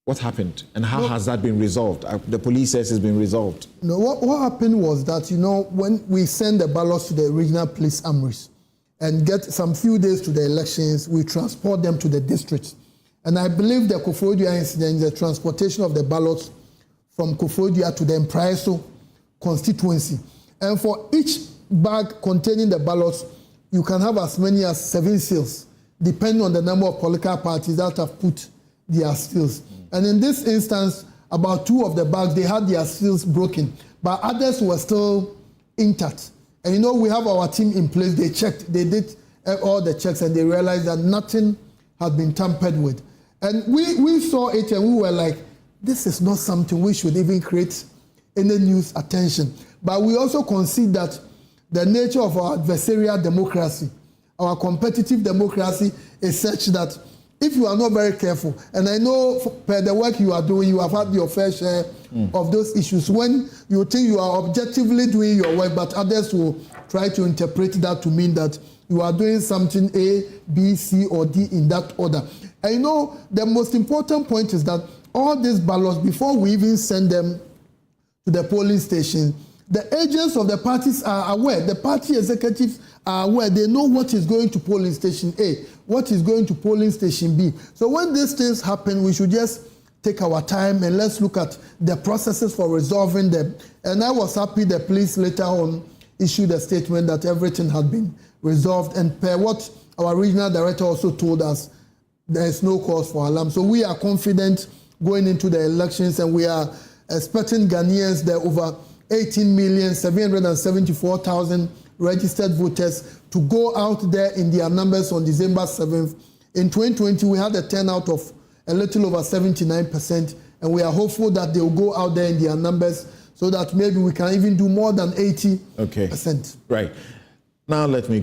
What happened, and how has that been resolved? The police says it's been resolved. No, what happened was that, when we send the ballots to the regional police armories and get some few days to the elections, we transport them to the districts. And I believe the Koforidua incident, the transportation of the ballots from Koforidua to the Mpraiso constituency. And for each bag containing the ballots, you can have as many as 7 seals, depending on the number of political parties that have put their seals. And in this instance, about 2 of the bags, they had their seals broken, but others were still intact. And we have our team in place. They checked, they did all the checks, and they realized that nothing had been tampered with. And we saw it, and we were like, this is not something we should even create any news attention. But we also concede that the nature of our adversarial democracy, our competitive democracy, is such that if you are not very careful, and I know per the work you are doing, you have had your fair share of those issues, when you think you are objectively doing your work, but others will try to interpret that to mean that you are doing something A, B, C, or D in that order. And the most important point is that all these ballots, before we even send them to the polling station, the agents of the parties are aware, the party executives are aware, they know what is going to polling station A, what is going to polling station B. So when these things happen, we should just take our time and let's look at the processes for resolving them. And I was happy the police later on issued a statement that everything had been resolved, and per what our regional director also told us, there is no cause for alarm. So we are confident going into the elections, and we are expecting Ghanaians, there over 18,774,000 registered voters, to go out there in their numbers on December 7th. In 2020, we had a turnout of a little over 79%, and we are hopeful that they will go out there in their numbers so that maybe we can even do more than 80%. Okay. Right. Now let me